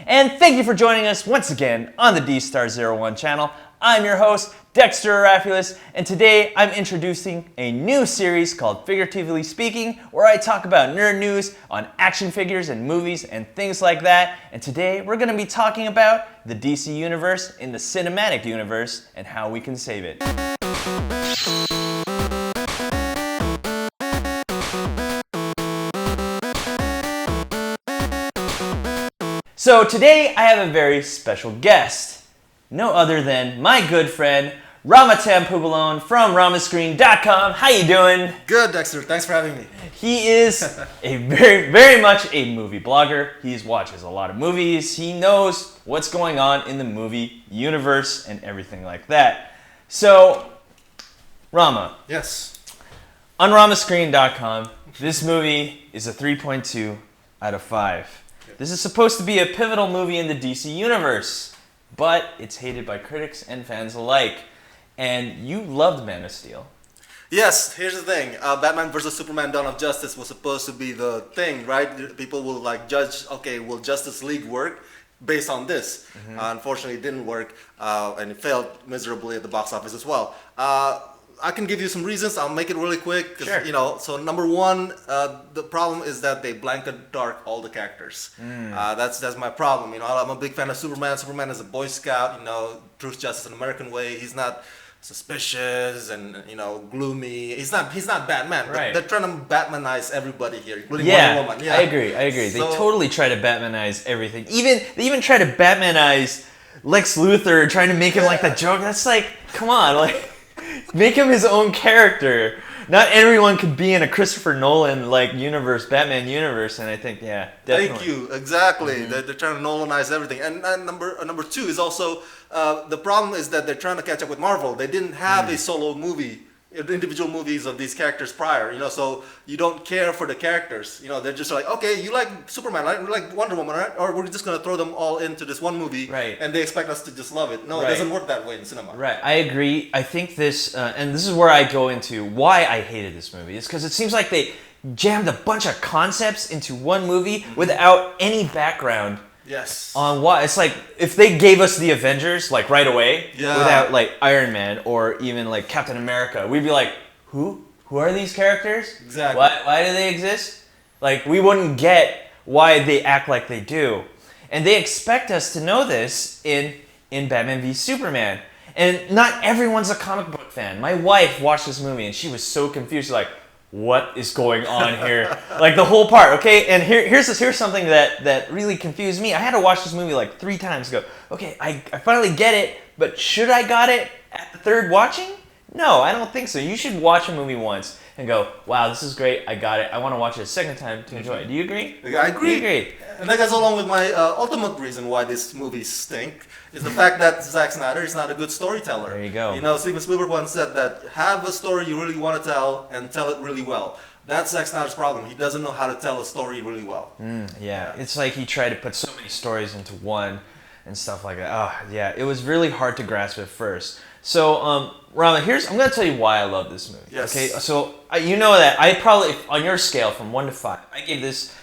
And thank you for joining us once again on the Dstar01 Channel. I'm your host, Arafiles, and today I'm introducing a new series called Figuratively Speaking, where I talk about nerd news on action figures and movies and things like that. And today we're going to be talking about the DC Universe in the cinematic universe and how we can save it. So today I have a very special guest. No other than my good friend, Rama from Ramasscreen.com. How you doing? Good, Dexter. Thanks for having me. He is a very much a movie blogger. He watches a lot of movies. He knows what's going on in the movie universe and everything like that. So, Rama. Yes. On Ramasscreen.com, this movie is a 3.2 out of 5. This is supposed to be a pivotal movie in the DC Universe, but it's hated by critics and fans alike. And you loved Man of Steel. Yes, here's the thing. Batman vs. Superman Dawn of Justice was supposed to be the thing, right? People will judge, okay, will Justice League work based on this? Unfortunately, it didn't work, and it failed miserably at the box office as well. I can give you some reasons. I'll make it really quick. Sure. So number one, the problem is that they blanket dark all the characters. That's my problem. I'm a big fan of Superman. Superman is a Boy Scout. Truth, justice, and American way. He's not suspicious and gloomy. He's not Batman. Right. They're trying to Batmanize everybody here, including Yeah, Wonder Woman. Yeah, I agree. They totally try to Batmanize everything. They even try to Batmanize Lex Luthor, trying to make him like the Joker. That's like, come on, make him his own character. Not everyone could be in a Christopher Nolan universe, Batman universe, and I think definitely. Thank you. Exactly. They're trying to Nolanize everything. And number two is also the problem is that they're trying to catch up with Marvel. They didn't have a solo movie, individual movies of these characters prior. So you don't care for the characters. They're just like, okay, you like Superman, right? You like Wonder Woman, right? Or we're just gonna throw them all into this one movie, right? And they expect us to just love it. No, It doesn't work that way in cinema. Right, I agree. I think this, and this is where I go into why I hated this movie, is because it seems like they jammed a bunch of concepts into one movie without any background. Yes. On what? It's like if they gave us the Avengers right away, without Iron Man or even Captain America, we'd be like, who are these characters? Exactly. Why do they exist? We wouldn't get why they act like they do. And they expect us to know this in Batman v Superman. And not everyone's a comic book fan. My wife watched this movie and she was so confused. She's like, what is going on here? The whole part, okay? And here's something that really confused me. I had to watch this movie 3 times to go, okay, I finally get it, but should I got it at the third watching? No, I don't think so. You should watch a movie once and go, wow, this is great, I got it. I want to watch it a second time to enjoy it. Do you agree? I agree. You agree? And that goes along with my ultimate reason why this movie stink, is the fact that Zack Snyder is not a good storyteller. There you go. Steven Spielberg once said that have a story you really want to tell and tell it really well. That's Zack Snyder's problem. He doesn't know how to tell a story really well. It's like he tried to put so many stories into one and stuff like that. Oh, yeah, it was really hard to grasp at first. So, Rama, I'm going to tell you why I love this movie. Yes. Okay, so you know that I probably, on your scale from 1 to 5, I gave this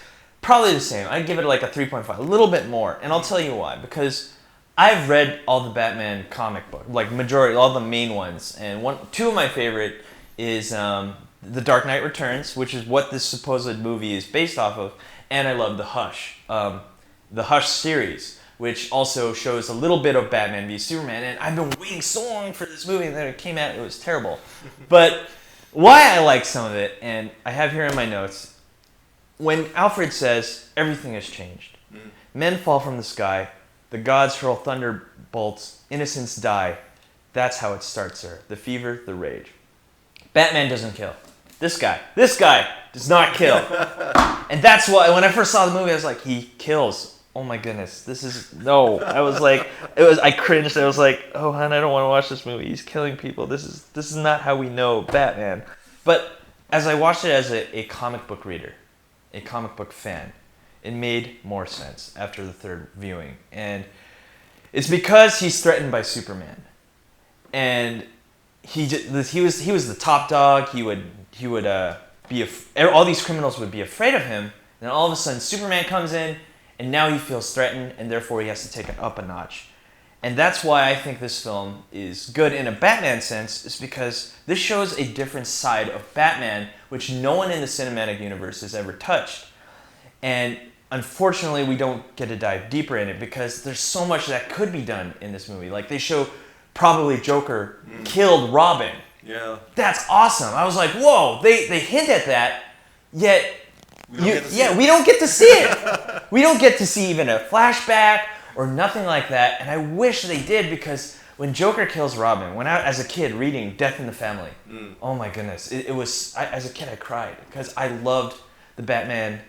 probably the same. I'd give it a 3.5, a little bit more, and I'll tell you why. Because I've read all the Batman comic book, majority, all the main ones, and 2 of my favorite is The Dark Knight Returns, which is what this supposed movie is based off of, and I love the Hush series, which also shows a little bit of Batman v Superman, and I've been waiting so long for this movie, and then it came out, it was terrible. But why I like some of it, and I have here in my notes, when Alfred says, everything has changed. Men fall from the sky, the gods hurl thunderbolts, innocents die. That's how it starts, sir. The fever, the rage. Batman doesn't kill. This guy does not kill. And that's why, when I first saw the movie, I was like, he kills. Oh my goodness, I cringed. I was like, oh hon, I don't want to watch this movie. He's killing people. This is not how we know Batman. But as I watched it as a comic book reader, a comic book fan, it made more sense after the third viewing. And it's because he's threatened by Superman. And he was the top dog. He would all these criminals would be afraid of him. And then all of a sudden Superman comes in and now he feels threatened, and therefore he has to take it up a notch. And that's why I think this film is good in a Batman sense, is because this shows a different side of Batman, which no one in the cinematic universe has ever touched. And unfortunately, we don't get to dive deeper in it because there's so much that could be done in this movie. Like, they show probably Joker killed Robin. Yeah. That's awesome. I was like, whoa, they hint at that, yet we don't get to see it. We don't get to see even a flashback or nothing like that, and I wish they did, because when Joker kills Robin, when I, as a kid, reading Death in the Family, oh my goodness, it was, as a kid I cried, because I loved the Batman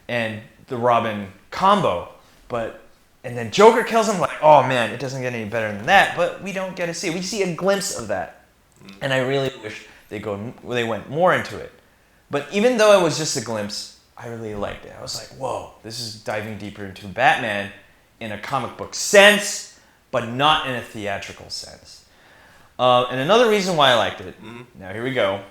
and the Robin combo, and then Joker kills him, like, oh man, it doesn't get any better than that, but we don't get to see, we see a glimpse of that, and I really wish they went more into it. But even though it was just a glimpse, I really liked it. I was like, whoa, this is diving deeper into Batman in a comic book sense, but not in a theatrical sense. And another reason why I liked it, now here we go.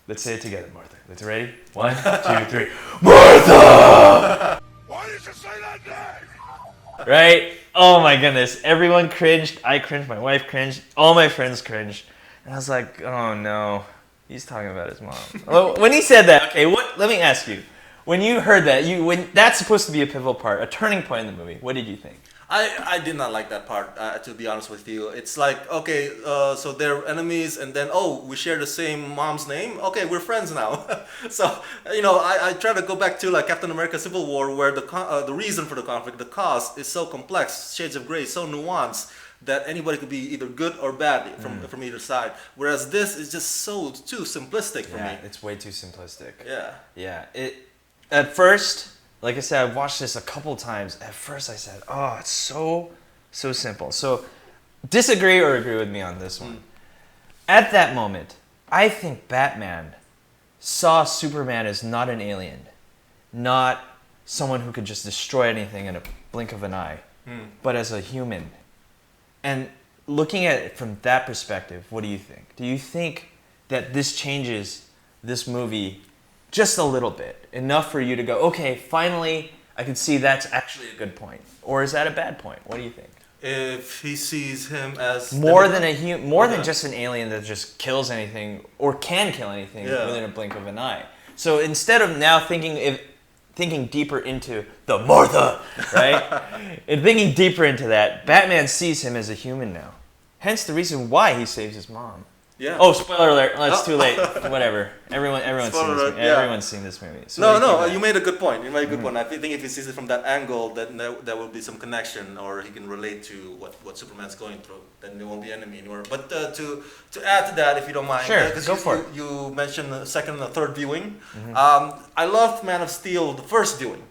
Let's say it together, Martha. Let's ready? 1, 2, 3. Martha! Why did you say that name? Right? Oh my goodness. Everyone cringed. I cringed. My wife cringed. All my friends cringed. And I was like, oh no. He's talking about his mom. Well, when he said that, okay, let me ask you. When you heard that, when that's supposed to be a pivotal part, a turning point in the movie, what did you think? I did not like that part, to be honest with you. It's like, okay, so they're enemies, and then, oh, we share the same mom's name? Okay, we're friends now. So, I try to go back to like Captain America Civil War, where the reason for the conflict, the cause, is so complex, shades of gray, so nuanced, that anybody could be either good or bad from either side. Whereas this is just so too simplistic for me. Yeah, it's way too simplistic. Yeah. Yeah. At first, like I said, I've watched this a couple times. At first I said, oh, it's so simple. So disagree or agree with me on this one. At that moment, I think Batman saw Superman as not an alien, not someone who could just destroy anything in a blink of an eye, but as a human. And looking at it from that perspective, what do you think? Do you think that this changes this movie just a little bit, enough for you to go, okay, finally, I can see that's actually a good point? Or is that a bad point? What do you think? If he sees him as more than just an alien that just kills anything or can kill anything within a blink of an eye. So instead of now thinking deeper into the Martha, right? And thinking deeper into that, Batman sees him as a human now. Hence the reason why he saves his mom. Yeah. Oh, spoiler alert! Oh, it's too late. Whatever. Everyone's seen this movie. So you made a good point. I think if he sees it from that angle, then there will be some connection, or he can relate to what Superman's going through. Then there won't be enemy anymore. But to add to that, if you don't mind, sure, go for it. You mentioned the second and the third viewing. I loved Man of Steel, the first viewing.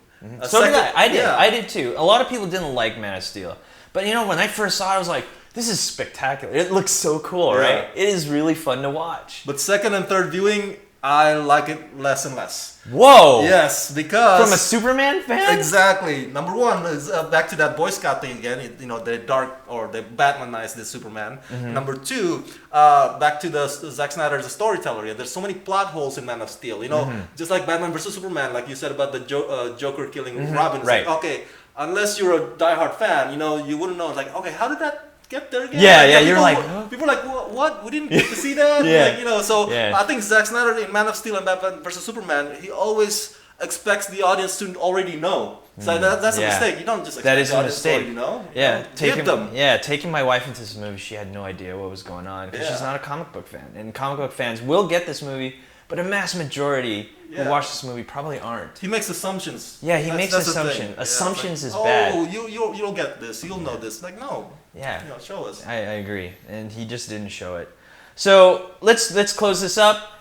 So did I. I did too. A lot of people didn't like Man of Steel, but when I first saw it, I was like, this is spectacular. It looks so cool, right? It is really fun to watch. But second and third viewing, I like it less and less. Whoa! Yes, because... From a Superman fan? Exactly. Number one is back to that Boy Scout thing again. They Batmanized the Superman. Number two, back to the Zack Snyder's storyteller. Yeah, there's so many plot holes in Man of Steel. Just like Batman versus Superman, like you said about the Joker killing Robin. Right. Like, okay, unless you're a diehard fan, you wouldn't know. It's like, okay, how did that get there again? Yeah, you're people are like, what? We didn't get to see that. I think Zack Snyder in Man of Steel and Batman vs Superman, he always expects the audience to already know. So that's a mistake. You don't just expect that is the a audience mistake. to already know. Taking my wife into this movie, she had no idea what was going on because she's not a comic book fan, and comic book fans will get this movie, but a mass majority who watch this movie probably aren't. He makes assumptions. Yeah, he makes assumptions. Assumptions is like, bad. Oh, you'll get this. You'll know this. Like, no. Yeah. Show us. I agree, and he just didn't show it. So let's close this up.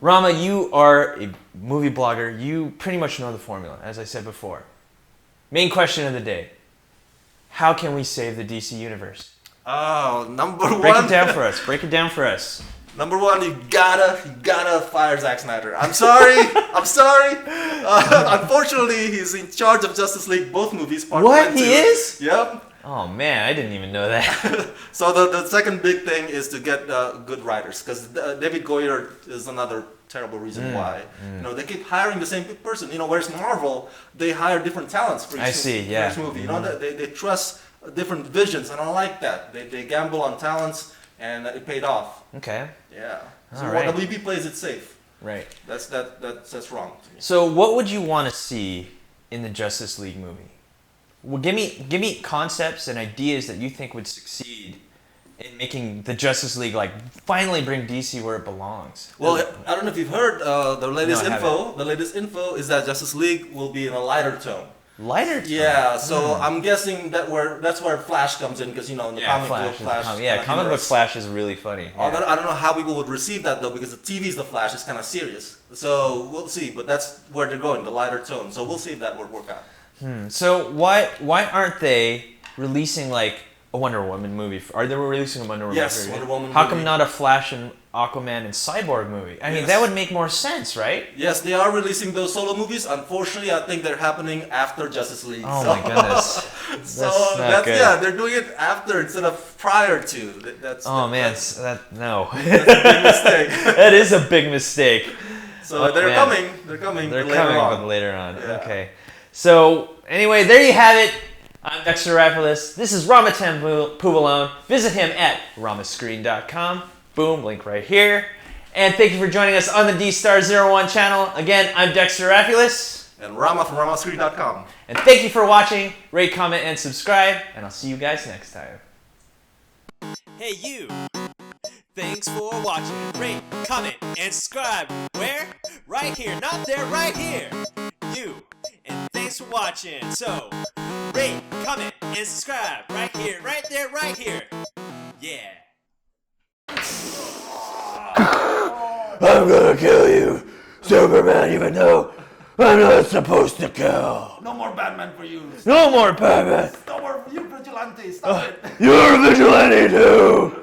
Rama, you are a movie blogger. You pretty much know the formula, as I said before. Main question of the day: how can we save the DC universe? Oh, number one. Break it down for us. Number one, you gotta fire Zack Snyder. I'm sorry. Unfortunately, he's in charge of Justice League, both movies. Part 1 and 2. He is? Yep. Oh man, I didn't even know that. So the second big thing is to get good writers, because David Goyer is another terrible reason why. You know, they keep hiring the same person. You know, whereas Marvel, they hire different talents for each movie. You know, they trust different visions, and I like that. They gamble on talents, and it paid off. Okay. Yeah. So All right. WB plays it safe. Right. That's wrong to me. So what would you want to see in the Justice League movie? Well, give me concepts and ideas that you think would succeed in making the Justice League like finally bring DC where it belongs. Well, I don't know if you've heard the latest No, I info. The latest info is that Justice League will be in a lighter tone. Lighter tone? Yeah, so I'm guessing that's where Flash comes in, because, you know, in the comic book Flash. Comic book Flash is really funny. I don't know how people would receive that though, because the TV's The Flash is kind of serious. So we'll see, but that's where they're going, the lighter tone. So we'll see if that would work out. So why aren't they releasing like a Wonder Woman movie? Are they releasing a Wonder Woman Yes, movie? Wonder Woman How movie. come not a Flash and Aquaman and Cyborg movie? I mean, Yes. that would make more sense, right? Yes, they are releasing those solo movies. Unfortunately, I think they're happening after Justice League. Oh my goodness. That's good. Yeah, they're doing it after instead of prior to. No. That's a big mistake. That is a big mistake. So they're man. coming. They're coming. They're later coming, on. but later on. Yeah. Okay. So anyway, there you have it. I'm Dexter Arafiles. This is Rama Puvalone. Visit him at Ramasscreen.com. Boom, link right here. And thank you for joining us on the Dstar01 channel. Again, I'm Dexter Arafiles. And Rama from Ramasscreen.com. And thank you for watching. Rate, comment, and subscribe. And I'll see you guys next time. Hey you! Thanks for watching. Rate, comment, and subscribe. Where? Right here. Not there, right here. You. And thanks for watching. So, rate, comment, and subscribe. Right here, right there, right here. Yeah. I'm gonna kill you, Superman, even though I'm not supposed to kill. No more Batman for you. No more Batman. No more you vigilante. Stop it. You're a vigilante too.